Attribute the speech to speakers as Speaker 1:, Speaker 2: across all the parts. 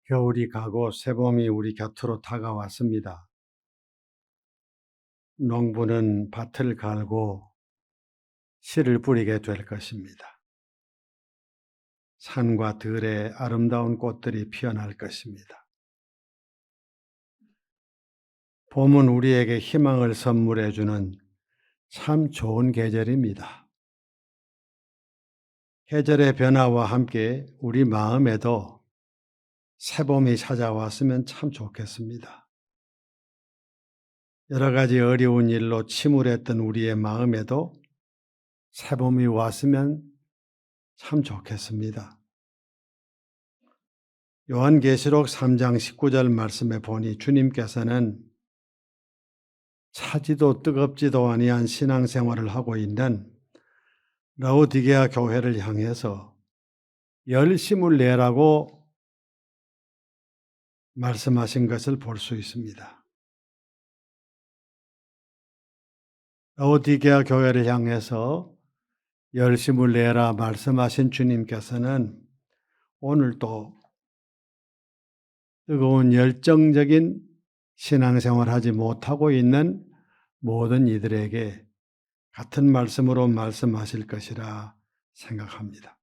Speaker 1: 겨울이 가고 새봄이 우리 곁으로 다가왔습니다. 농부는 밭을 갈고 씨를 뿌리게 될 것입니다. 산과 들에 아름다운 꽃들이 피어날 것입니다. 봄은 우리에게 희망을 선물해 주는 참 좋은 계절입니다. 계절의 변화와 함께 우리 마음에도 새봄이 찾아왔으면 참 좋겠습니다. 여러 가지 어려운 일로 침울했던 우리의 마음에도 새봄이 왔으면 참 좋겠습니다. 요한계시록 3장 19절 말씀에 보니 주님께서는 차지도 뜨겁지도 아니한 신앙생활을 하고 있는 라오디게아 교회를 향해서 열심을 내라고 말씀하신 것을 볼 수 있습니다. 라오디게아 교회를 향해서 열심을 내라 말씀하신 주님께서는 오늘 또 뜨거운 열정적인 신앙생활 하지 못하고 있는 모든 이들에게 같은 말씀으로 말씀하실 것이라 생각합니다.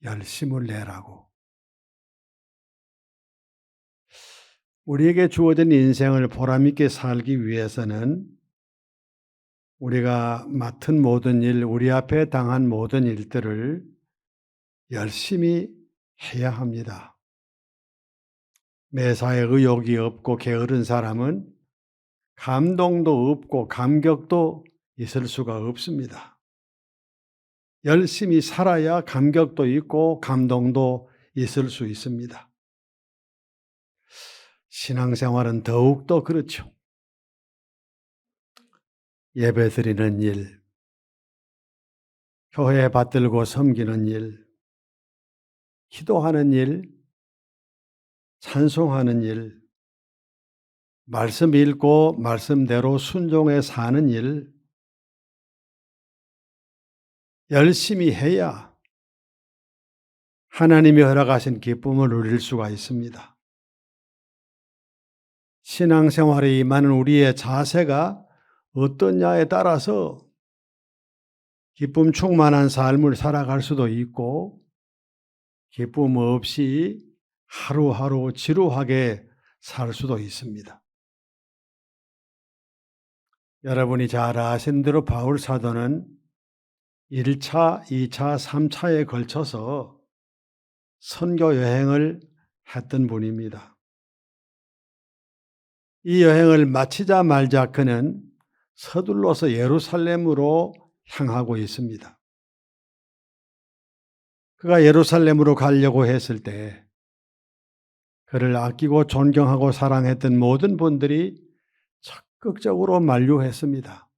Speaker 1: 열심을 내라고. 우리에게 주어진 인생을 보람있게 살기 위해서는 우리가 맡은 모든 일, 우리 앞에 당한 모든 일들을 열심히 해야 합니다. 매사에 의욕이 없고 게으른 사람은 감동도 없고 감격도 있을 수가 없습니다. 열심히 살아야 감격도 있고 감동도 있을 수 있습니다. 신앙생활은 더욱더 그렇죠. 예배드리는 일, 교회에 받들고 섬기는 일, 기도하는 일, 찬송하는 일, 말씀 읽고 말씀대로 순종해 사는 일, 열심히 해야 하나님이 허락하신 기쁨을 누릴 수가 있습니다. 신앙생활에 임하는 우리의 자세가 어떠냐에 따라서 기쁨 충만한 삶을 살아갈 수도 있고 기쁨 없이 하루하루 지루하게 살 수도 있습니다. 여러분이 잘 아신 대로 바울 사도는 1차, 2차, 3차에 걸쳐서 선교 여행을 했던 분입니다. 이 여행을 마치자 말자 그는 서둘러서 예루살렘으로 향하고 있습니다. 그가 예루살렘으로 가려고 했을 때 그를 아끼고 존경하고 사랑했던 모든 분들이 적극적으로 만류했습니다.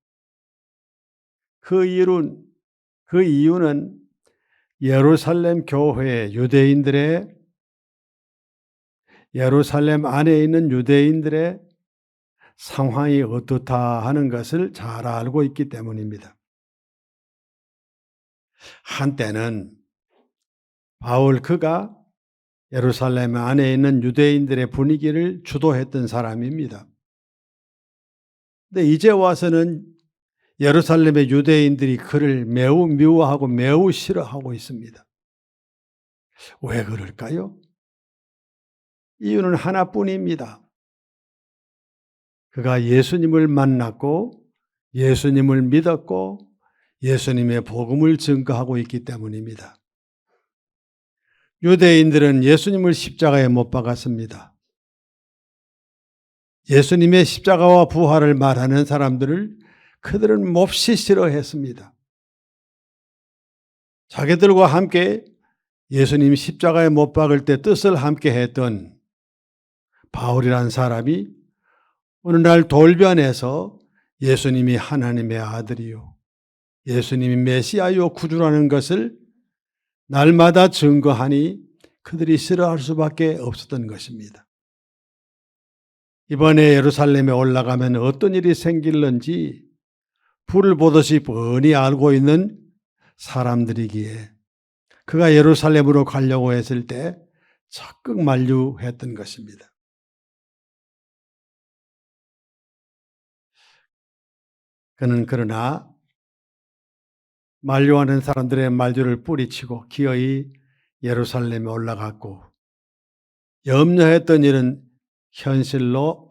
Speaker 1: 그 이유는 예루살렘 교회 예루살렘 안에 있는 유대인들의 상황이 어떻다 하는 것을 잘 알고 있기 때문입니다. 한때는 그가 예루살렘 안에 있는 유대인들의 분위기를 주도했던 사람입니다. 근데 이제 와서는 예루살렘의 유대인들이 그를 매우 미워하고 매우 싫어하고 있습니다. 왜 그럴까요? 이유는 하나뿐입니다. 그가 예수님을 만났고 예수님을 믿었고 예수님의 복음을 증거하고 있기 때문입니다. 유대인들은 예수님을 십자가에 못 박았습니다. 예수님의 십자가와 부활을 말하는 사람들을 그들은 몹시 싫어했습니다. 자기들과 함께 예수님 십자가에 못 박을 때 뜻을 함께 했던 바울이라는 사람이 어느 날 돌변해서 예수님이 하나님의 아들이요 예수님이 메시아요 구주라는 것을 날마다 증거하니 그들이 싫어할 수밖에 없었던 것입니다. 이번에 예루살렘에 올라가면 어떤 일이 생길는지 불을 보듯이 뻔히 알고 있는 사람들이기에 그가 예루살렘으로 가려고 했을 때 적극 만류했던 것입니다. 그는 그러나 만류하는 사람들의 만류를 뿌리치고 기어이 예루살렘에 올라갔고 염려했던 일은 현실로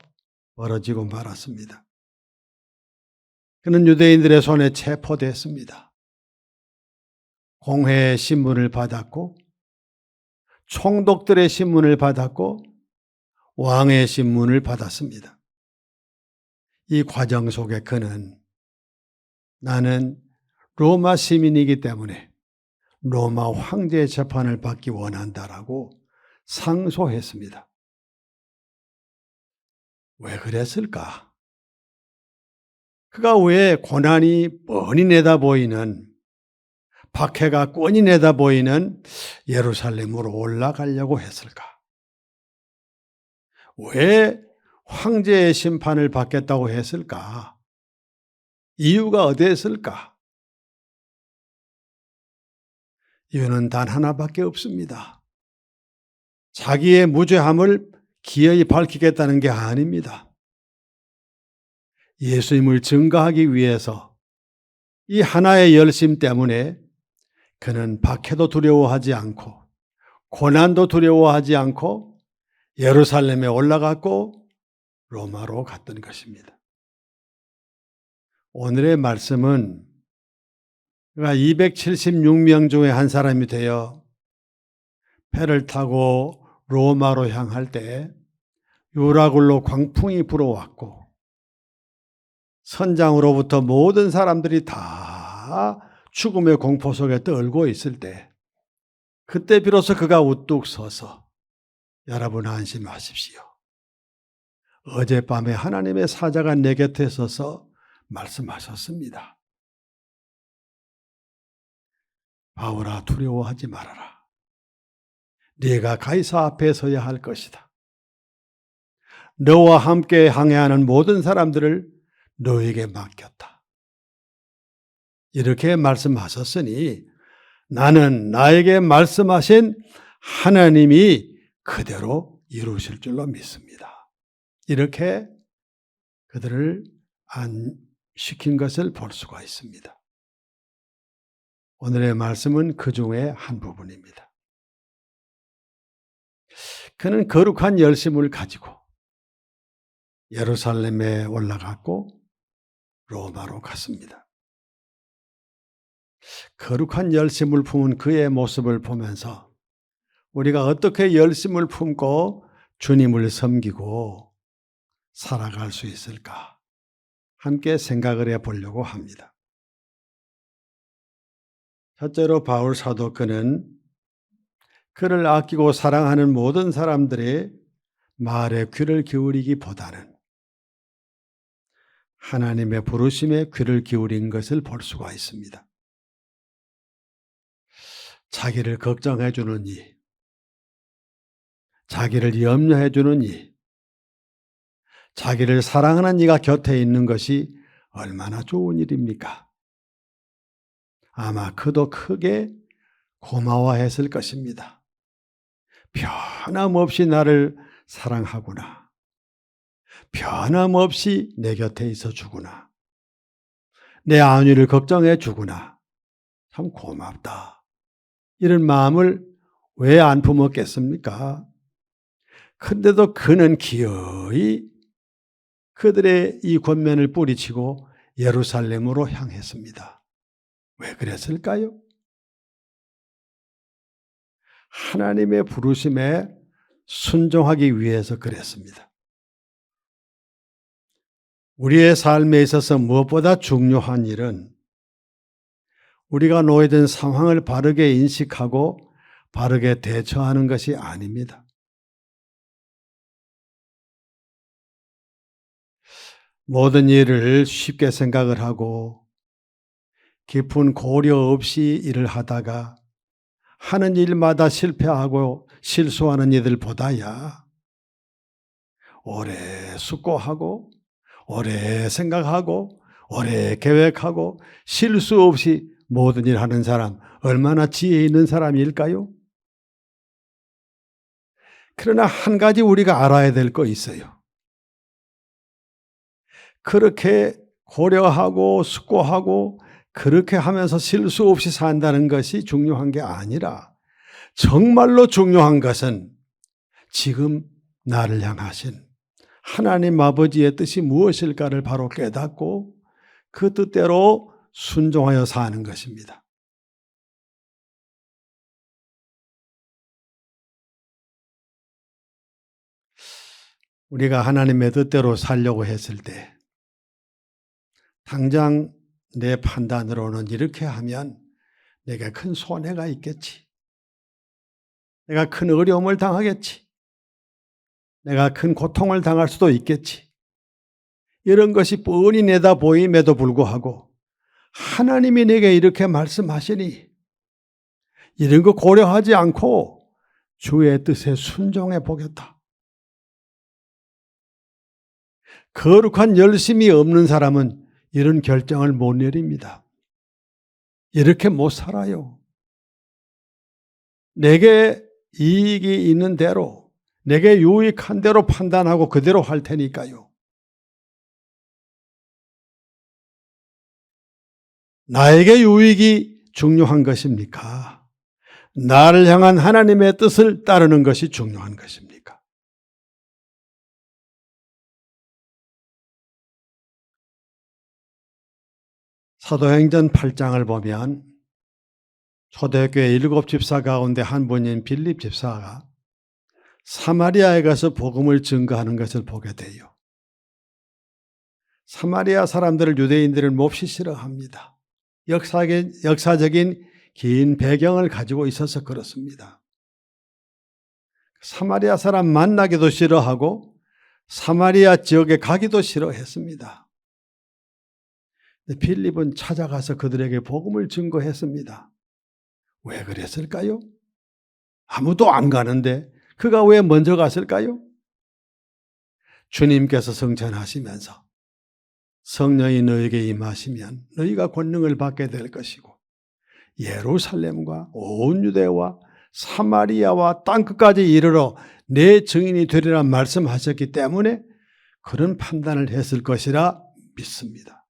Speaker 1: 벌어지고 말았습니다. 그는 유대인들의 손에 체포됐습니다. 공회의 신문을 받았고 총독들의 신문을 받았고 왕의 신문을 받았습니다. 이 과정 속에 그는 나는 로마 시민이기 때문에 로마 황제의 재판을 받기 원한다라고 상소했습니다. 왜 그랬을까? 그가 왜 고난이 뻔히 내다 보이는, 박해가 뻔히 내다 보이는 예루살렘으로 올라가려고 했을까? 왜 황제의 심판을 받겠다고 했을까? 이유가 어디였을까? 이유는 단 하나밖에 없습니다. 자기의 무죄함을 기어이 밝히겠다는 게 아닙니다. 예수님을 증거하기 위해서 이 하나의 열심 때문에 그는 박해도 두려워하지 않고 고난도 두려워하지 않고 예루살렘에 올라갔고 로마로 갔던 것입니다. 오늘의 말씀은 그가 276명 중에 한 사람이 되어 배를 타고 로마로 향할 때 유라굴로 광풍이 불어왔고 선장으로부터 모든 사람들이 다 죽음의 공포 속에 떨고 있을 때 그때 비로소 그가 우뚝 서서 여러분 안심하십시오. 어젯밤에 하나님의 사자가 내 곁에 서서 말씀하셨습니다. 바울아 두려워하지 말아라. 네가 가이사 앞에 서야 할 것이다. 너와 함께 항해하는 모든 사람들을 너에게 맡겼다. 이렇게 말씀하셨으니 나는 나에게 말씀하신 하나님이 그대로 이루실 줄로 믿습니다. 이렇게 그들을 안시킨 것을 볼 수가 있습니다. 오늘의 말씀은 그 중에 한 부분입니다. 그는 거룩한 열심을 가지고 예루살렘에 올라갔고 로마로 갔습니다. 거룩한 열심을 품은 그의 모습을 보면서 우리가 어떻게 열심을 품고 주님을 섬기고 살아갈 수 있을까? 함께 생각을 해보려고 합니다. 첫째로 바울 사도 그는 그를 아끼고 사랑하는 모든 사람들의 말에 귀를 기울이기보다는 하나님의 부르심에 귀를 기울인 것을 볼 수가 있습니다. 자기를 걱정해 주는 이, 자기를 염려해 주는 이, 자기를 사랑하는 이가 곁에 있는 것이 얼마나 좋은 일입니까? 아마 그도 크게 고마워했을 것입니다. 변함없이 나를 사랑하구나. 변함없이 내 곁에 있어 주구나. 내 안위를 걱정해 주구나. 참 고맙다. 이런 마음을 왜 안 품었겠습니까? 근데도 그는 기어이 그들의 이 권면을 뿌리치고 예루살렘으로 향했습니다. 왜 그랬을까요? 하나님의 부르심에 순종하기 위해서 그랬습니다. 우리의 삶에 있어서 무엇보다 중요한 일은 우리가 놓여진 상황을 바르게 인식하고 바르게 대처하는 것이 아닙니다. 모든 일을 쉽게 생각을 하고 깊은 고려 없이 일을 하다가 하는 일마다 실패하고 실수하는 이들보다야 오래 숙고하고 오래 생각하고 오래 계획하고 실수 없이 모든 일 하는 사람 얼마나 지혜 있는 사람일까요? 그러나 한 가지 우리가 알아야 될 거 있어요. 그렇게 고려하고 숙고하고 그렇게 하면서 실수 없이 산다는 것이 중요한 게 아니라 정말로 중요한 것은 지금 나를 향하신 하나님 아버지의 뜻이 무엇일까를 바로 깨닫고 그 뜻대로 순종하여 사는 것입니다. 우리가 하나님의 뜻대로 살려고 했을 때 당장 내 판단으로는 이렇게 하면 내가 큰 손해가 있겠지. 내가 큰 어려움을 당하겠지. 내가 큰 고통을 당할 수도 있겠지. 이런 것이 뻔히 내다 보임에도 불구하고 하나님이 내게 이렇게 말씀하시니 이런 거 고려하지 않고 주의 뜻에 순종해 보겠다. 거룩한 열심이 없는 사람은 이런 결정을 못 내립니다. 이렇게 못 살아요. 내게 이익이 있는 대로, 내게 유익한 대로 판단하고 그대로 할 테니까요. 나에게 유익이 중요한 것입니까? 나를 향한 하나님의 뜻을 따르는 것이 중요한 것입니까? 사도행전 8장을 보면 초대교회 7집사 가운데 한 분인 빌립 집사가 사마리아에 가서 복음을 증거하는 것을 보게 돼요. 사마리아 사람들을 유대인들은 몹시 싫어합니다. 역사적인 긴 배경을 가지고 있어서 그렇습니다. 사마리아 사람 만나기도 싫어하고 사마리아 지역에 가기도 싫어했습니다. 빌립은 찾아가서 그들에게 복음을 증거했습니다. 왜 그랬을까요? 아무도 안 가는데 그가 왜 먼저 갔을까요? 주님께서 성천하시면서 성령이 너에게 임하시면 너희가 권능을 받게 될 것이고 예루살렘과 온 유대와 사마리아와 땅끝까지 이르러 내 증인이 되리라 말씀하셨기 때문에 그런 판단을 했을 것이라 믿습니다.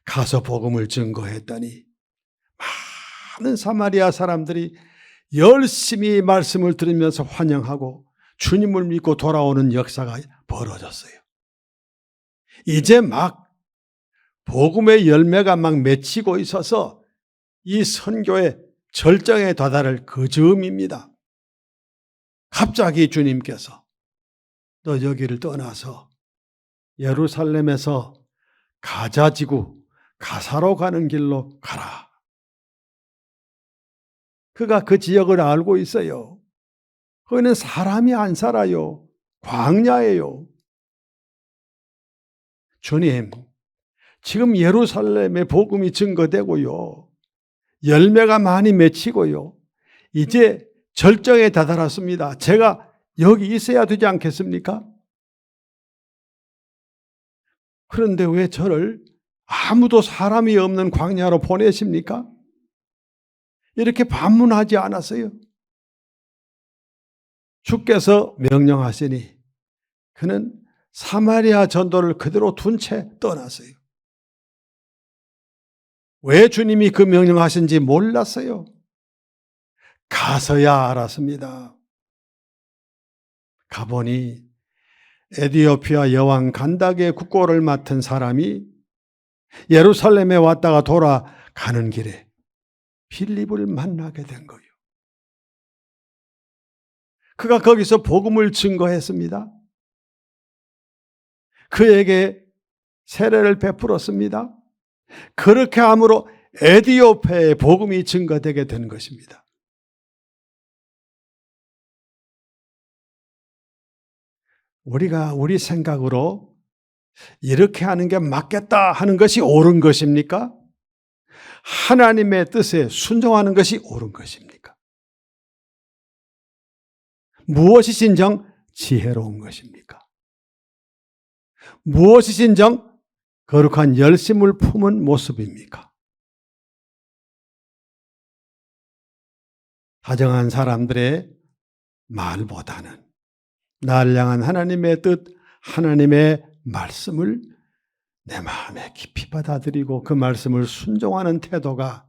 Speaker 1: 가서 복음을 증거했더니 많은 사마리아 사람들이 열심히 말씀을 들으면서 환영하고 주님을 믿고 돌아오는 역사가 벌어졌어요. 이제 막 복음의 열매가 막 맺히고 있어서 이 선교의 절정에 다다를 그 즈음입니다. 갑자기 주님께서 너 여기를 떠나서 예루살렘에서 가자지구 가사로 가는 길로 가라. 그가 그 지역을 알고 있어요. 거기는 사람이 안 살아요. 광야예요. 주님, 지금 예루살렘에 복음이 증거되고요. 열매가 많이 맺히고요. 이제 절정에 다다랐습니다. 제가 여기 있어야 되지 않겠습니까? 그런데 왜 저를 아무도 사람이 없는 광야로 보내십니까? 이렇게 반문하지 않았어요. 주께서 명령하시니 그는 사마리아 전도를 그대로 둔 채 떠났어요. 왜 주님이 그 명령하신지 몰랐어요. 가서야 알았습니다. 가보니 에디오피아 여왕 간닥의 국고를 맡은 사람이 예루살렘에 왔다가 돌아가는 길에 빌립을 만나게 된 거예요. 그가 거기서 복음을 증거했습니다. 그에게 세례를 베풀었습니다. 그렇게 함으로 에디오피아의 복음이 증거되게 된 것입니다. 우리가 우리 생각으로 이렇게 하는 게 맞겠다 하는 것이 옳은 것입니까? 하나님의 뜻에 순종하는 것이 옳은 것입니까? 무엇이 진정 지혜로운 것입니까? 무엇이 진정 거룩한 열심을 품은 모습입니까? 다정한 사람들의 말보다는 나를 향한 하나님의 뜻, 하나님의 말씀을 내 마음에 깊이 받아들이고 그 말씀을 순종하는 태도가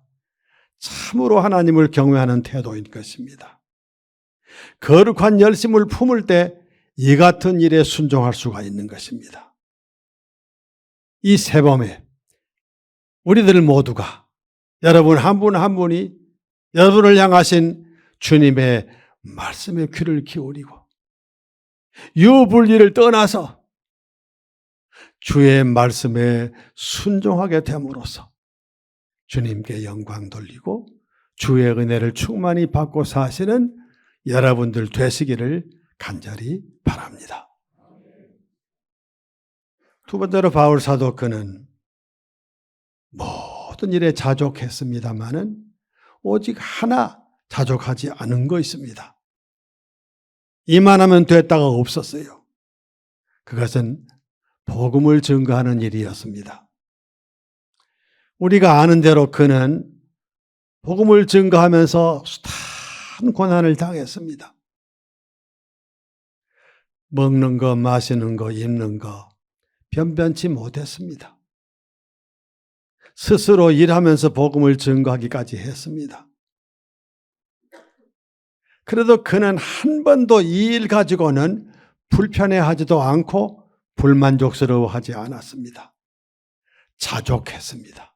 Speaker 1: 참으로 하나님을 경외하는 태도인 것입니다. 거룩한 열심을 품을 때 이 같은 일에 순종할 수가 있는 것입니다. 이 새봄에 우리들 모두가 여러분 한 분 한 분이 여러분을 향하신 주님의 말씀에 귀를 기울이고 유불리를 떠나서 주의 말씀에 순종하게 됨으로써 주님께 영광 돌리고 주의 은혜를 충만히 받고 사시는 여러분들 되시기를 간절히 바랍니다. 두 번째로 바울 사도 그는 모든 일에 자족했습니다마는 오직 하나 자족하지 않은 거 있습니다. 이만하면 됐다가 없었어요. 그것은 복음을 증거하는 일이었습니다. 우리가 아는 대로 그는 복음을 증거하면서 숱한 고난을 당했습니다. 먹는 거, 마시는 거, 입는 거 변변치 못했습니다. 스스로 일하면서 복음을 증거하기까지 했습니다. 그래도 그는 한 번도 이 일 가지고는 불편해하지도 않고 불만족스러워하지 않았습니다. 자족했습니다.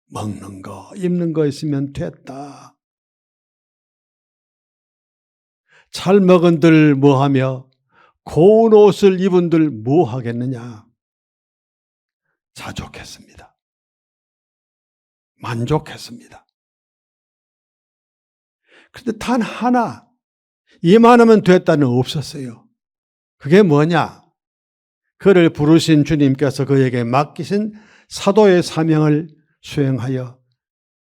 Speaker 1: 먹는 거, 입는 거 있으면 됐다. 잘 먹은들 뭐하며 고운 옷을 입은들 뭐하겠느냐. 자족했습니다. 만족했습니다. 그런데 단 하나 이만하면 됐다는 없었어요. 그게 뭐냐? 그를 부르신 주님께서 그에게 맡기신 사도의 사명을 수행하여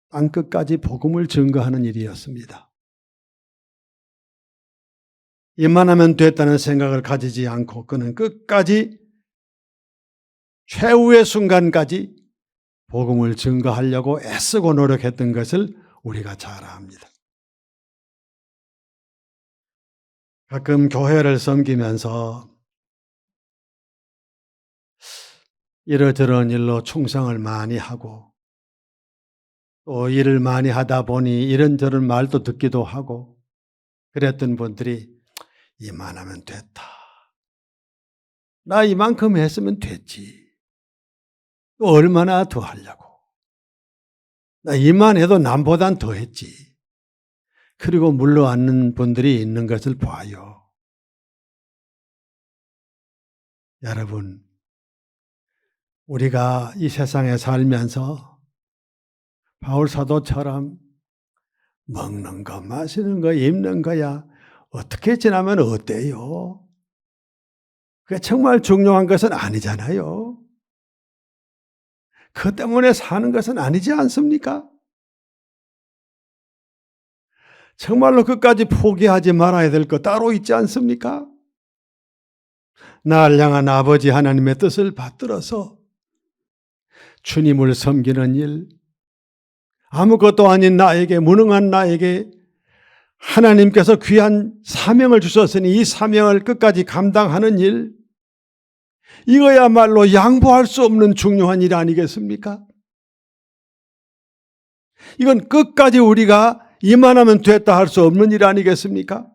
Speaker 1: 땅끝까지 복음을 증거하는 일이었습니다. 이만하면 됐다는 생각을 가지지 않고 그는 끝까지 최후의 순간까지 복음을 증거하려고 애쓰고 노력했던 것을 우리가 잘 압니다. 가끔 교회를 섬기면서 이러저런 일로 충성을 많이 하고 또 일을 많이 하다 보니 이런저런 말도 듣기도 하고 그랬던 분들이 이만하면 됐다. 나 이만큼 했으면 됐지. 또 얼마나 더 하려고. 나 이만해도 남보단 더 했지. 그리고 물러앉는 분들이 있는 것을 봐요. 여러분, 우리가 이 세상에 살면서 바울 사도처럼 먹는 거, 마시는 거, 입는 거야 어떻게 지나면 어때요? 그게 정말 중요한 것은 아니잖아요. 그 때문에 사는 것은 아니지 않습니까? 정말로 끝까지 포기하지 말아야 될 거 따로 있지 않습니까? 나를 향한 아버지 하나님의 뜻을 받들어서 주님을 섬기는 일, 아무것도 아닌 나에게, 무능한 나에게 하나님께서 귀한 사명을 주셨으니 이 사명을 끝까지 감당하는 일, 이거야말로 양보할 수 없는 중요한 일 아니겠습니까? 이건 끝까지 우리가 이만하면 됐다 할 수 없는 일 아니겠습니까?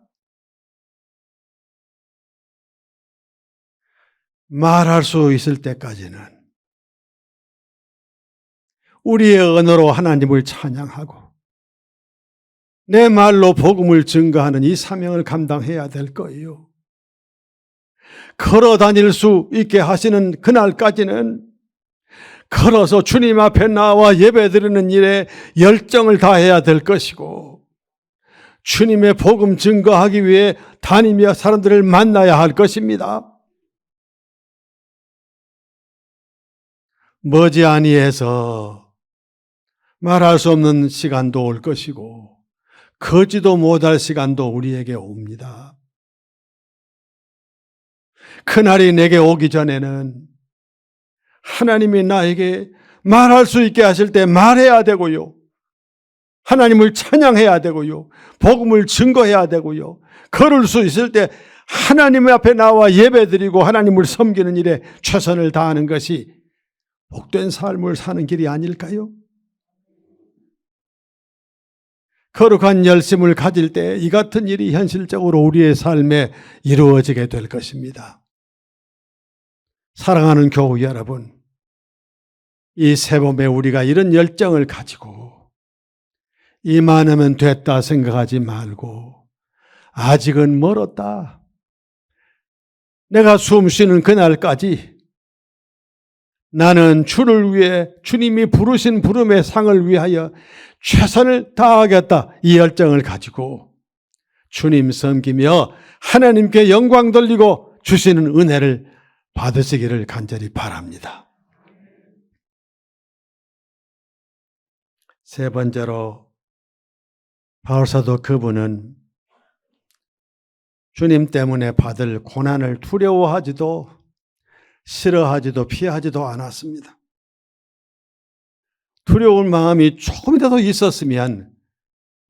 Speaker 1: 말할 수 있을 때까지는 우리의 언어로 하나님을 찬양하고 내 말로 복음을 증거하는 이 사명을 감당해야 될 거예요. 걸어 다닐 수 있게 하시는 그날까지는 걸어서 주님 앞에 나와 예배드리는 일에 열정을 다해야 될 것이고 주님의 복음 증거하기 위해 다니며 사람들을 만나야 할 것입니다. 머지않이해서 말할 수 없는 시간도 올 것이고 거지도 못할 시간도 우리에게 옵니다. 그날이 내게 오기 전에는 하나님이 나에게 말할 수 있게 하실 때 말해야 되고요. 하나님을 찬양해야 되고요. 복음을 증거해야 되고요. 걸을 수 있을 때 하나님 앞에 나와 예배드리고 하나님을 섬기는 일에 최선을 다하는 것이 복된 삶을 사는 길이 아닐까요? 거룩한 열심을 가질 때 이 같은 일이 현실적으로 우리의 삶에 이루어지게 될 것입니다. 사랑하는 교우 여러분, 이 새봄에 우리가 이런 열정을 가지고 이만하면 됐다 생각하지 말고 아직은 멀었다. 내가 숨 쉬는 그날까지 나는 주를 위해 주님이 부르신 부름의 상을 위하여 최선을 다하겠다. 이 열정을 가지고 주님 섬기며 하나님께 영광 돌리고 주시는 은혜를 받으시기를 간절히 바랍니다. 세 번째로 바울사도 그분은 주님 때문에 받을 고난을 두려워하지도 싫어하지도 피하지도 않았습니다. 두려운 마음이 조금이라도 있었으면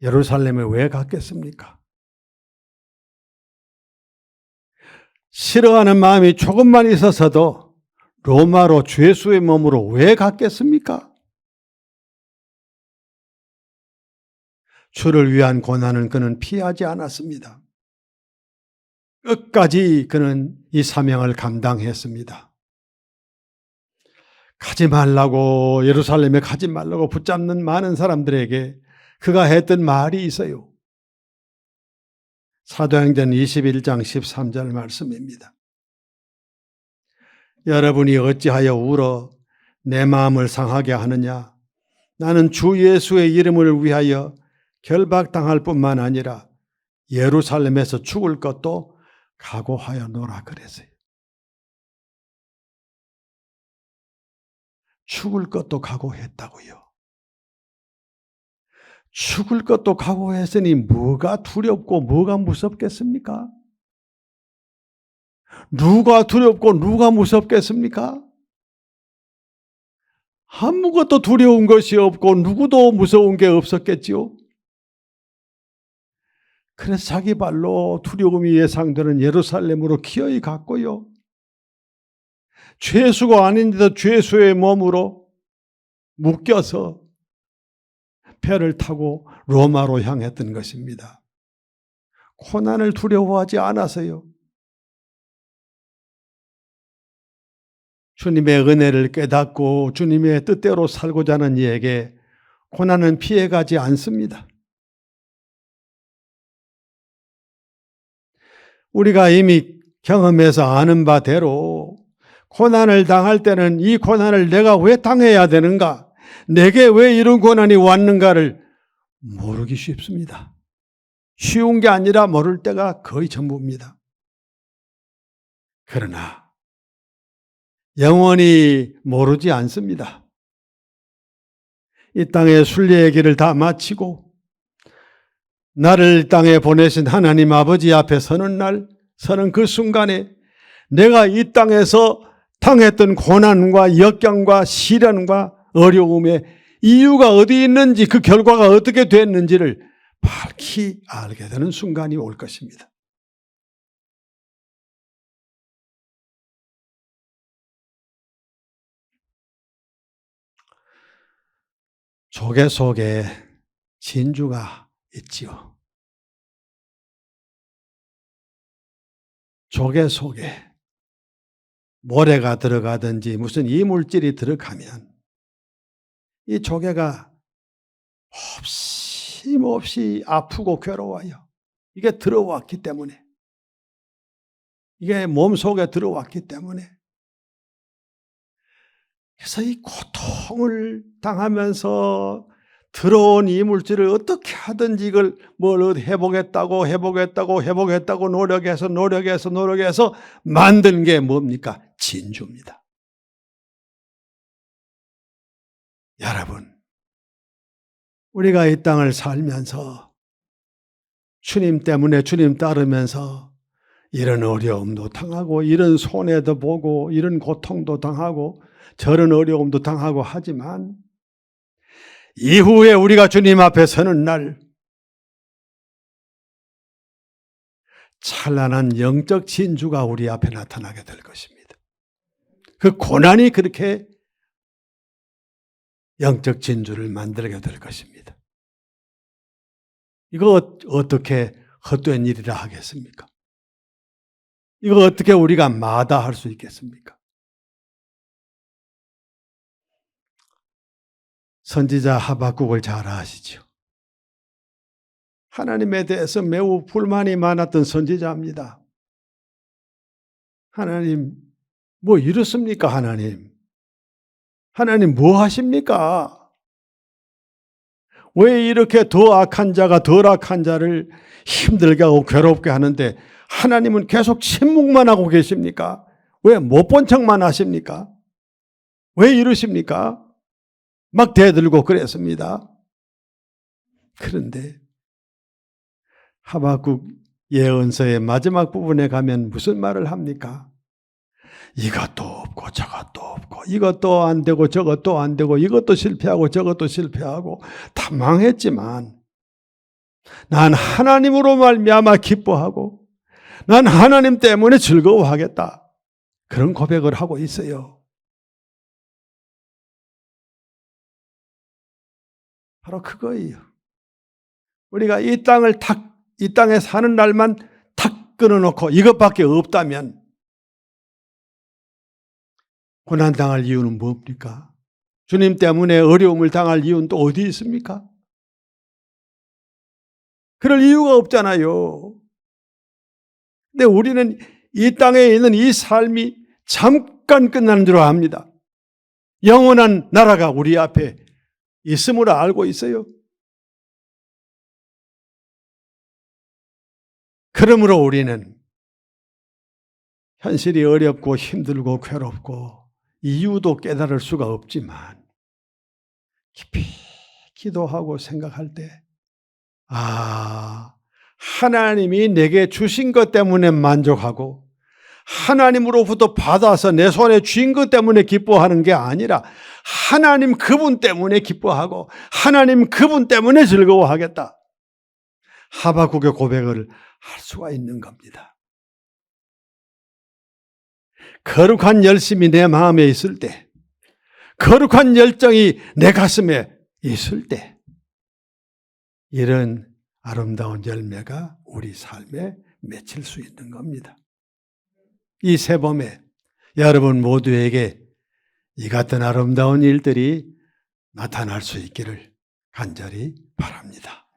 Speaker 1: 예루살렘에 왜 갔겠습니까? 싫어하는 마음이 조금만 있었어도 로마로 죄수의 몸으로 왜 갔겠습니까? 주를 위한 고난은 그는 피하지 않았습니다. 끝까지 그는 이 사명을 감당했습니다. 가지 말라고, 예루살렘에 가지 말라고 붙잡는 많은 사람들에게 그가 했던 말이 있어요. 사도행전 21장 13절 말씀입니다. 여러분이 어찌하여 울어 내 마음을 상하게 하느냐? 나는 주 예수의 이름을 위하여 결박당할 뿐만 아니라 예루살렘에서 죽을 것도 각오하여노라 그랬어요. 죽을 것도 각오했다고요. 죽을 것도 각오했으니 뭐가 두렵고 뭐가 무섭겠습니까? 누가 두렵고 누가 무섭겠습니까? 아무것도 두려운 것이 없고 누구도 무서운 게 없었겠지요. 그래서 자기 발로 두려움이 예상되는 예루살렘으로 기어이 갔고요. 죄수가 아닌데도 죄수의 몸으로 묶여서 배를 타고 로마로 향했던 것입니다. 고난을 두려워하지 않아서요. 주님의 은혜를 깨닫고 주님의 뜻대로 살고자 하는 이에게 고난은 피해가지 않습니다. 우리가 이미 경험해서 아는 바대로 고난을 당할 때는 이 고난을 내가 왜 당해야 되는가? 내게 왜 이런 고난이 왔는가를 모르기 쉽습니다. 쉬운 게 아니라 모를 때가 거의 전부입니다. 그러나 영원히 모르지 않습니다. 이 땅의 순례의 길을 다 마치고 나를 이 땅에 보내신 하나님 아버지 앞에 서는 그 순간에 내가 이 땅에서 당했던 고난과 역경과 시련과 어려움의 이유가 어디 있는지, 그 결과가 어떻게 됐는지를 밝히 알게 되는 순간이 올 것입니다. 조개 속에 진주가 있지요. 조개 속에 모래가 들어가든지 무슨 이물질이 들어가면 이 조개가 몹시 아프고 괴로워요. 이게 들어왔기 때문에. 이게 몸속에 들어왔기 때문에. 그래서 이 고통을 당하면서 들어온 이물질을 어떻게 하든지 이걸 뭘 해보겠다고 노력해서 만든 게 뭡니까? 진주입니다. 여러분, 우리가 이 땅을 살면서 주님 때문에 주님 따르면서 이런 어려움도 당하고 이런 손해도 보고 이런 고통도 당하고 저런 어려움도 당하고 하지만 이후에 우리가 주님 앞에 서는 날 찬란한 영적 진주가 우리 앞에 나타나게 될 것입니다. 그 고난이 그렇게 영적 진주를 만들게 될 것입니다. 이거 어떻게 헛된 일이라 하겠습니까? 이거 어떻게 우리가 마다할 수 있겠습니까? 선지자 하박국을 잘 아시죠? 하나님에 대해서 매우 불만이 많았던 선지자입니다. 하나님, 뭐 이렇습니까, 하나님? 하나님 뭐 하십니까? 왜 이렇게 더 악한 자가 덜 악한 자를 힘들게 하고 괴롭게 하는데 하나님은 계속 침묵만 하고 계십니까? 왜 못 본 척만 하십니까? 왜 이러십니까? 막 대들고 그랬습니다. 그런데 하박국 예언서의 마지막 부분에 가면 무슨 말을 합니까? 이것도 없고 저것도 없고 이것도 안 되고 저것도 안 되고 이것도 실패하고 저것도 실패하고 다 망했지만 난 하나님으로 말미암아 기뻐하고 난 하나님 때문에 즐거워하겠다. 그런 고백을 하고 있어요. 바로 그거예요. 우리가 이 땅에 사는 날만 탁 끊어놓고 이것밖에 없다면 고난당할 이유는 뭡니까? 주님 때문에 어려움을 당할 이유는 또 어디 있습니까? 그럴 이유가 없잖아요. 근데 우리는 이 땅에 있는 이 삶이 잠깐 끝나는 줄 압니다. 영원한 나라가 우리 앞에 있음을 알고 있어요. 그러므로 우리는 현실이 어렵고 힘들고 괴롭고 이유도 깨달을 수가 없지만 깊이 기도하고 생각할 때 하나님이 내게 주신 것 때문에 만족하고 하나님으로부터 받아서 내 손에 쥔 것 때문에 기뻐하는 게 아니라 하나님 그분 때문에 기뻐하고 하나님 그분 때문에 즐거워하겠다. 하박국의 고백을 할 수가 있는 겁니다. 거룩한 열심이 내 마음에 있을 때, 거룩한 열정이 내 가슴에 있을 때 이런 아름다운 열매가 우리 삶에 맺힐 수 있는 겁니다. 이 새봄에 여러분 모두에게 이 같은 아름다운 일들이 나타날 수 있기를 간절히 바랍니다.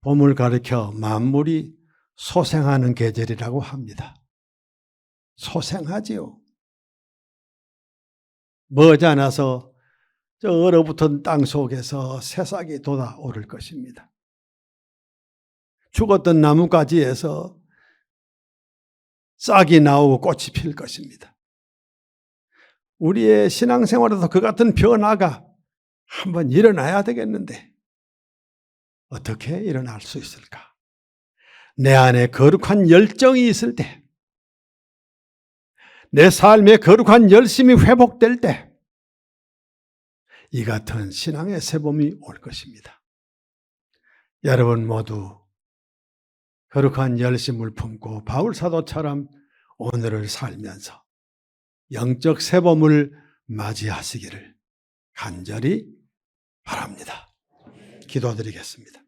Speaker 1: 봄을 가리켜 만물이 소생하는 계절이라고 합니다. 소생하지요. 머지않아서 저 얼어붙은 땅 속에서 새싹이 돋아오를 것입니다. 죽었던 나뭇가지에서 싹이 나오고 꽃이 필 것입니다. 우리의 신앙생활에도 그 같은 변화가 한번 일어나야 되겠는데 어떻게 일어날 수 있을까? 내 안에 거룩한 열정이 있을 때, 내 삶에 거룩한 열심이 회복될 때 이 같은 신앙의 새봄이 올 것입니다. 여러분 모두 거룩한 열심을 품고 바울 사도처럼 오늘을 살면서 영적 새봄을 맞이하시기를 간절히 바랍니다. 기도드리겠습니다.